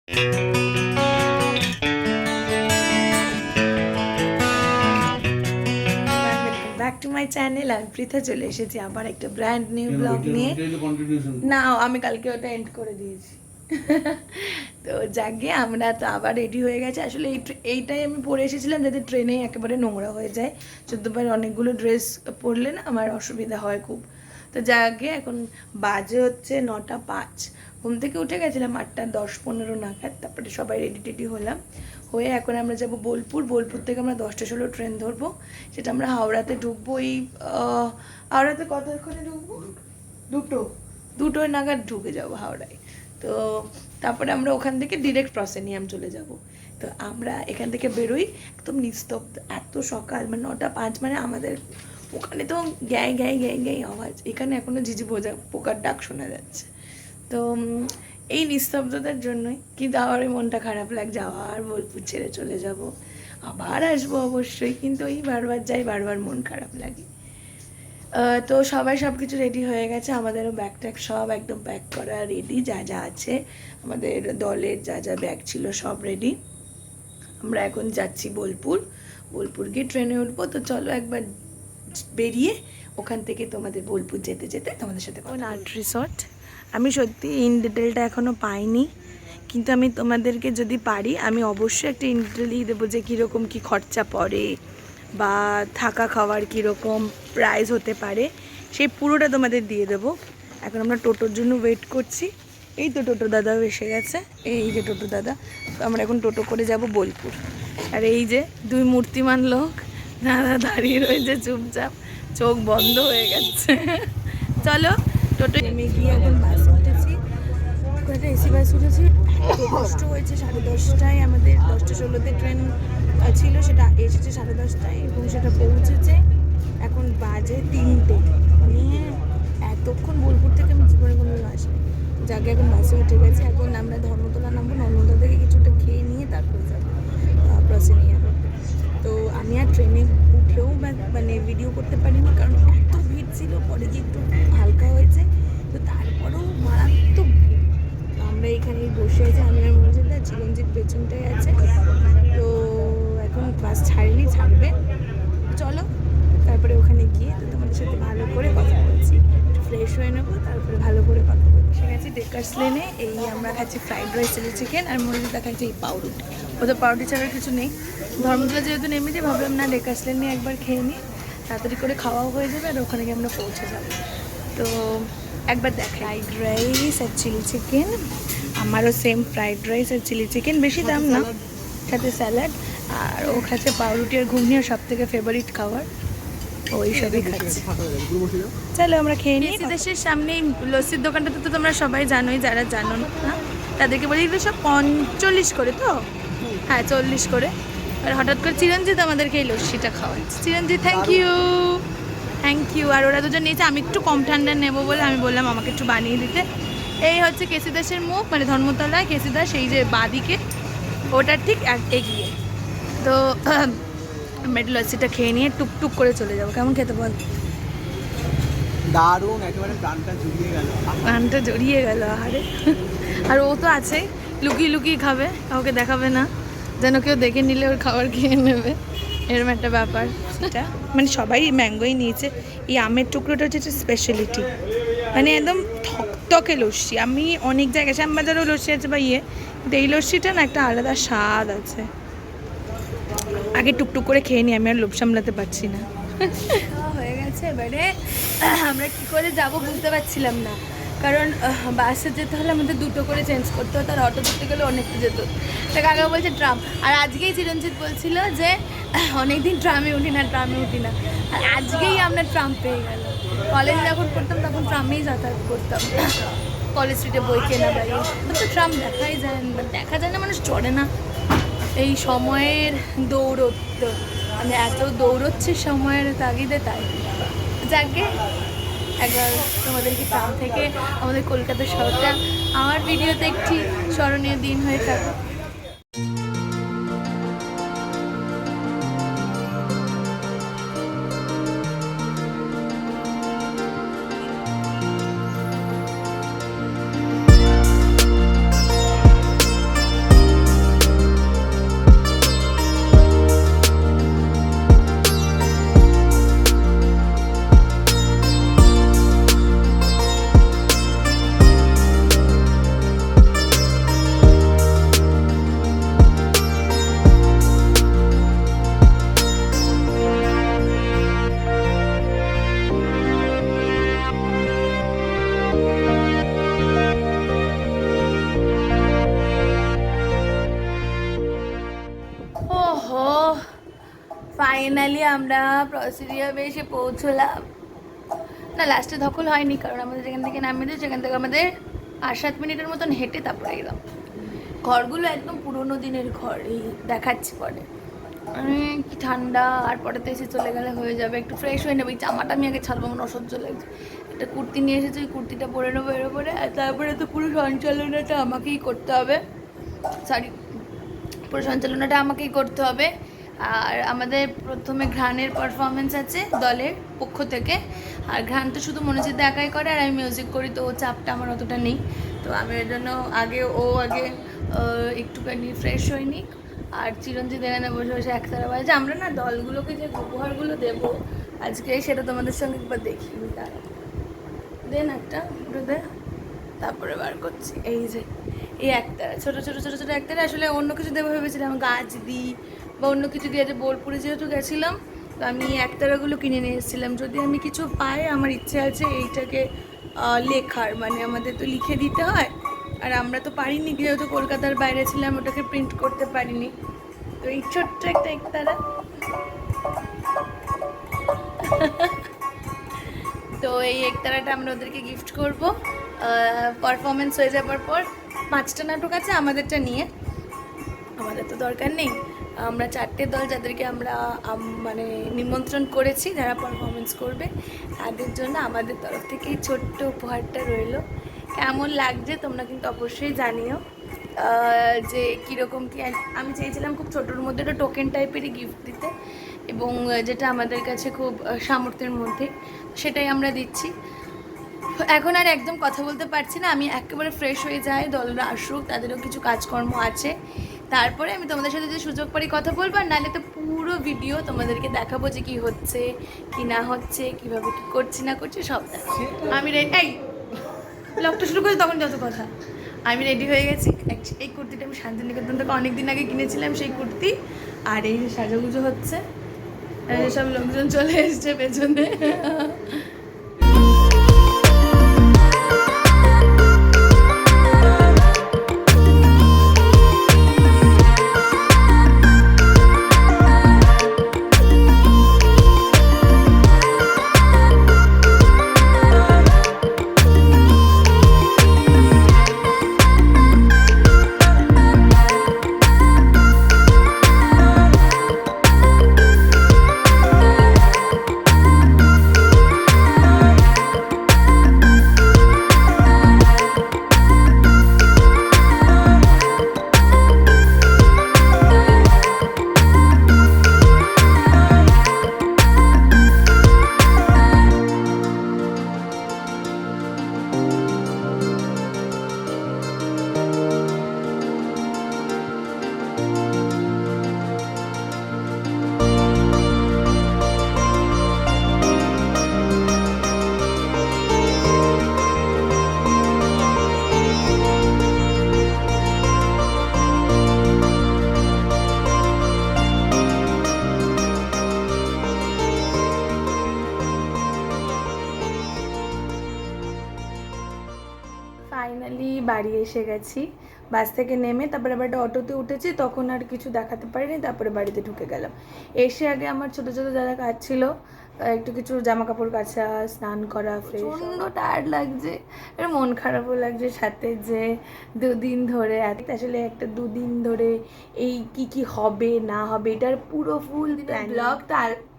Back to my channel. আমি পৃথা চলে এসেছি আবার একটা ব্র্যান্ড নিউ ব্লগ নিয়ে। না, আমি কালকে ওটা এন্ড করে দিয়েছি। তো যাকে আমরা তো আবার রেডি হয়ে গেছে। আসলে এইটাই আমি পরে এসেছিলাম যাতে ট্রেনে একেবারে নোংরা হয়ে যায়। 14 বার অনেকগুলো ড্রেস পরলে না আমার অসুবিধা হয় খুব। তো যাকে এখন বাজে হচ্ছে 9:05। ঘুম থেকে উঠে গেছিলাম 8:10-15 নাগাদ। তারপরে সবাই রেডি টেডি হলাম, হয়ে এখন আমরা যাব বোলপুর। বোলপুর থেকে আমরা 10:16 ট্রেন ধরবো, সেটা আমরা হাওড়াতে ঢুকবো। এই হাওড়াতে কতক্ষণে ঢুকবো? দুটো নাগাদ ঢুকে যাবো হাওড়ায়। তো তারপরে আমরা ওখান থেকে ডিরেক্ট প্রসেনিয়াম চলে যাব। তো আমরা এখান থেকে বেরোই একদম নিস্তব্ধ, এত সকাল, মানে 9:05, মানে আমাদের ওখানে তো গ্যাঁ গ্যাঁ গ্যাঁ গ্যাঁ আওয়াজ, এখানে এখনও ঝিঝি পোকার ডাক শোনা যাচ্ছে। তো এই নিস্তব্ধতার জন্যই কিন্তু আমার মনটা খারাপ লাগছে। আবার বোলপুর ছেড়ে চলে যাব, আবার আসবো অবশ্যই, কিন্তু এই বারবার যাই, বারবার মন খারাপ লাগে। তো সবাই সব কিছু রেডি হয়ে গেছে, আমাদেরও ব্যাগ ট্যাগ সব একদম প্যাক করা রেডি, যা যা আছে আমাদের দলের যা যা ব্যাগ ছিল সব রেডি। আমরা এখন যাচ্ছি বোলপুর গিয়ে ট্রেনে উঠবো। তো চলো একবার বেরিয়ে ওখান থেকে তোমাদের বোলপুর যেতে যেতে তোমাদের সাথে আর্ট রিসর্ট। আমি সত্যি ইন ডিটেলটা এখনও পাইনি, কিন্তু আমি তোমাদেরকে যদি পারি আমি অবশ্যই একটা ইন ডিটেল দিয়ে দেবো যে কীরকম কী খরচা পড়ে বা থাকা খাওয়ার কীরকম প্রাইস হতে পারে, সেই পুরোটা তোমাদের দিয়ে দেবো। এখন আমরা টোটোর জন্য ওয়েট করছি। এই তো টোটো দাদাও এসে গেছে, এই যে টোটো দাদা। তো আমরা এখন টোটো করে যাব বোলপুর। আর এই যে দুই মূর্তিমান লোক দাদা দাঁড়িয়ে রয়েছে চুপচাপ, চোখ বন্ধ হয়ে গেছে। চলো টোটো নেমে গিয়ে এখন বাসে উঠেছি, একটা এসি বাস উঠেছি। এত কষ্ট হয়েছে, 10:30টায় আমাদের 10:16-তে ট্রেন ছিল, সেটা এসেছে 10:30টায় এবং সেটা পৌঁছেছে এখন বাজে 3টে। মানে এতক্ষণ বোলপুর থেকে আমি জীবনে কোনো আসিনি। যাকে এখন বাসে উঠে গেছে, এখন আমরা ধর্মতলা নামবো, নর্মদা থেকে কিছুটা খেয়ে নিয়ে তারপরে যাবো প্রসেনিয়ামে। তো আমি আর ট্রেনে উঠেও মানে ভিডিও করতে পারিনি, কারণ এত ভিড় ছিল। পরে গিয়ে একটু হালকা হয়েছে, তো তারপরেও মারাত্মক ভিড়। আমরা এখানেই বসে আছি, আমি আর মর্যাদা, চিরঞ্জিত পেছনটাই আছে। তো এখন বাস ছাড়বে, চলো তারপরে ওখানে গিয়ে তো তোমাদের সাথে ভালো করে কথা বলছি, ফ্রেশ হয়ে নেবো, তারপরে ভালো করে কথা বলছি। সে গেছি ডেকার্স লেনে। এই আমরা খাচ্ছি ফ্রাইড রাইস, চিলি চিকেন, আর মর্যাদা খাচ্ছি এই পাউরুটি। ওদের পাউরুটি ছাড়া কিছু নেই। ধর্মতলা যেহেতু নেমেছি, ভাবলাম না ডেকার্স লেনে একবার খেয়ে নিই, তাড়াতাড়ি করে খাওয়াও হয়ে যাবে, আর ওখানে গিয়ে আমরা পৌঁছে যাবো। তো একবার দেখ, ফ্রাইড রাইস আর চিলি চিকেন। আমারও সেম ফ্রাইড রাইস আর চিলি চিকেন, বেশি দাম না, সাথে স্যালাড। আর ও খাচ্ছে পাউরুটি আর ঘুগনি, আর সব থেকে ফেভারিট খাবার ওই সবই খাচ্ছে। চলো আমরা খেয়ে নিই। দেশের সামনে লস্যির দোকানটাতে তো তোমরা সবাই জানোই, যারা জানো না তাদেরকে বলি এগুলো সব 45 করে, তো হ্যাঁ 40 করে। আর হঠাৎ করে চিরঞ্জিত আমাদেরকে এই লস্যিটা খাওয়াচ্ছে। চিরঞ্জিত থ্যাংক ইউ। আর ওরা দুজন নিয়েছে, আমি একটু কম ঠান্ডা নেবো বলে আমি বললাম আমাকে একটু বানিয়ে দিতে। এই হচ্ছে কেসি দাসের মুখ, মানে ধর্মতলায় কেসি দাস, এই যে বাঁদিকে, ওটার ঠিক এগিয়ে। তো আমরা একটু লস্যিটা খেয়ে নিয়ে টুকটুক করে চলে যাবো। কেমন খেতে বল? দারুণ, একেবারে প্রাণটা জড়িয়ে গেল। আরে আর ও তো আছে, লুকিয়ে খাবে, কাউকে দেখাবে না, যেন কেউ দেখে নিলে ওর খাবার খেয়ে নেবে, এরকম একটা ব্যাপার। সেটা মানে সবাই ম্যাঙ্গোই নিয়েছে। এই আমের টুকরোটা হচ্ছে স্পেশালিটি, মানে একদম থকথকে লস্যি। আমি অনেক জায়গায় শ্যামবাজারও লস্যি আছে বা কিন্তু এই লস্যিটা না একটা আলাদা স্বাদ আছে। আগে টুকটুক করে খেয়ে নিই, আমি আর লোভ সামলাতে পারছি না। হয়ে গেছে, এবারে আমরা কি করে যাব বুঝতে পারছিলাম না, কারণ বাসে যেতে হলে আমাদের দুটো করে চেঞ্জ করতে হতো, আর অটো ধরতে গেলে অনেকটা যেত। তা কাকা বলছে ট্রাম, আর আজকেই চিরঞ্জিত বলছিল যে অনেকদিন ট্রামে উঠি না। আর আজকেই আমরা ট্রাম পেয়ে গেল। কলেজে যখন পড়তাম তখন ট্রামেই যাতায়াত করতাম, কলেজ স্ট্রিটে বই কেনা বাইরে। তো ট্রাম দেখা যায় না, মানুষ চড়ে না। এই সময়ের দৌড়ত্ব, মানে এত দৌড়চ্ছে সময়ের তাগিদে, তাই যাকে একবার তোমাদেরকে ট্রাম থেকে আমাদের কলকাতা শহরটা আমার ভিডিওতে একটি স্মরণীয় দিন হয়ে থাকে। ফাইনালি আমরা প্রসিডিওর এসে পৌঁছলাম। না, লাস্টে ধকল হয়নি, কারণ আমাদের যেখান থেকে নামিয়ে দিই সেখান থেকে আমাদের 8-7 মিনিটের মতন হেঁটে তারপরে এলাম। ঘরগুলো একদম পুরোনো দিনের ঘর, এই দেখাচ্ছি পরে। কি ঠান্ডা, আর পরে তো এসে চলে গেলে হয়ে যাবে, একটু ফ্রেশ হয়ে নেবে। এই জামাটা আমি আগে ছাড়বো, আমার অসহ্য লাগছে। একটা কুর্তি নিয়ে এসেছি, ওই কুর্তিটা পরে নেবো এর উপরে, আর তারপরে তো পুরো সঞ্চালনাটা আমাকেই করতে হবে। পুরো সঞ্চালনাটা আমাকেই করতে হবে। আর আমাদের প্রথমে ঘ্রাণের পারফরমেন্স আছে দলের পক্ষ থেকে। আর ঘ্রাণ তো শুধু মনোজিৎ একাই করে, আর আমি মিউজিক করি, তো ও চাপটা আমার অতটা নেই। তো আমি ওই জন্য আগে একটুখানি ফ্রেশ হয়নি। আর চিরঞ্জিত এখানে বসে বসে একতারা বাজে। আমরা না দলগুলোকে যে উপহারগুলো দেবো আজকে, সেটা তোমাদের সঙ্গে একবার দেখি। তারা দেন একটা ওটা দে, তারপরে বার করছি। এই যে এই একতারা, ছোটো ছোটো ছোটো ছোটো একতারা। আসলে অন্য কিছু দেবো ভেবেছিলাম, গাছ দিই বা অন্য কিছু দিয়ে। যে বোলপুরে যেহেতু গেছিলাম, তো আমি এই একতারাগুলো কিনে নিয়ে এসেছিলাম। যদি আমি কিছু পাই, আমার ইচ্ছে আছে এইটাকে লেখার, মানে আমাদের তো লিখে দিতে হয়। আর আমরা তো পারিনি, যেহেতু কলকাতার বাইরে ছিলাম, ওটাকে প্রিন্ট করতে পারিনি। তো এই ছোট্ট একটা একতারা। তো এই একতারাটা আমরা ওদেরকে গিফট করব পারফরমেন্স হয়ে যাবার পর। 5টা নাটক আছে আমাদেরটা নিয়ে, আমাদের তো দরকার নেই। আমরা 4টে দল যাদেরকে আমরা মানে নিমন্ত্রণ করেছি, যারা পারফরমেন্স করবে, তাদের জন্য আমাদের তরফ থেকে এই ছোট্ট উপহারটা রইলো। কেমন লাগছে তোমরা কিন্তু অবশ্যই জানিও যে কীরকম কী। আমি চেয়েছিলাম খুব ছোটোর মধ্যে একটা টোকেন টাইপেরই গিফট দিতে, এবং যেটা আমাদের কাছে খুব সামর্থ্যের মধ্যে, সেটাই আমরা দিচ্ছি। এখন আর একদম কথা বলতে পারছি না, আমি একেবারে ফ্রেশ হয়ে যাই। দলরা আসুক, তাদেরও কিছু কাজকর্ম আছে, তারপরে আমি তোমাদের সাথে যে সুযোগ পারি কথা বলবো। আর নাহলে তো পুরো ভিডিও তোমাদেরকে দেখাবো যে কী হচ্ছে কি না হচ্ছে, কীভাবে কী করছি না করছি সব দেখাবো। আমি রেডি, ব্লগটা শুরু করি তখন যত কথা। আমি রেডি হয়ে গেছি। এই কুর্তিটা আমি শান্তিনিকেতন থেকে অনেক দিন আগে কিনেছিলাম, সেই কুর্তি। আর এই যে সাজাগুজো হচ্ছে, সব লোকজন চলে এসছে পেছনে। ফাইনালি বাড়ি এসে গেছি। বাস থেকে নেমে তারপরে আবার একটা অটোতে উঠেছি, তখন আর কিছু দেখাতে পারিনি। তারপরে বাড়িতে ঢুকে গেলাম। এসে আগে আমার ছোটো ছোটো যারা কাজ ছিল, একটু কিছু জামা কাপড় কাচা, স্নান করা, প্রচণ্ড টায়ার্ড লাগছে, এটা মন খারাপও লাগছে সাথে, যে 2 দিন ধরে আসলে একটা 2 দিন ধরে এই কি হবে না হবে এটার পুরো ফুল ব্লগটা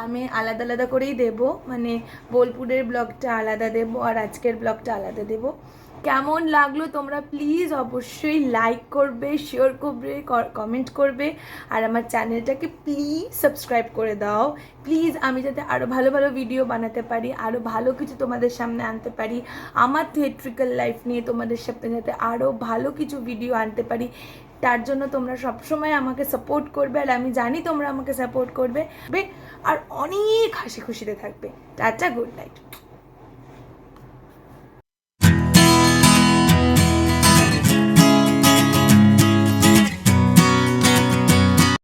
আমি আলাদা আলাদা করেই দেবো। মানে বোলপুরের ব্লগটা আলাদা দেবো, আর আজকের ব্লগটা আলাদা দেবো। কেমন লাগলো তোমরা প্লিজ অবশ্যই লাইক করবে, শেয়ার করবে, কমেন্ট করবে, আর আমার চ্যানেলটাকে প্লিজ সাবস্ক্রাইব করে দাও প্লিজ। আমি যাতে আরও ভালো ভালো ভিডিও বানাতে পারি, আরও ভালো কিছু তোমাদের সামনে আনতে পারি, আমার থিয়েট্রিক্যাল লাইফ নিয়ে তোমাদের সামনে যাতে আরও ভালো কিছু ভিডিও আনতে পারি, তার জন্য তোমরা সবসময় আমাকে সাপোর্ট করবে। আর আমি জানি তোমরা আমাকে সাপোর্ট করবে, আর অনেক হাসি খুশিতে থাকবে। Tata, good night.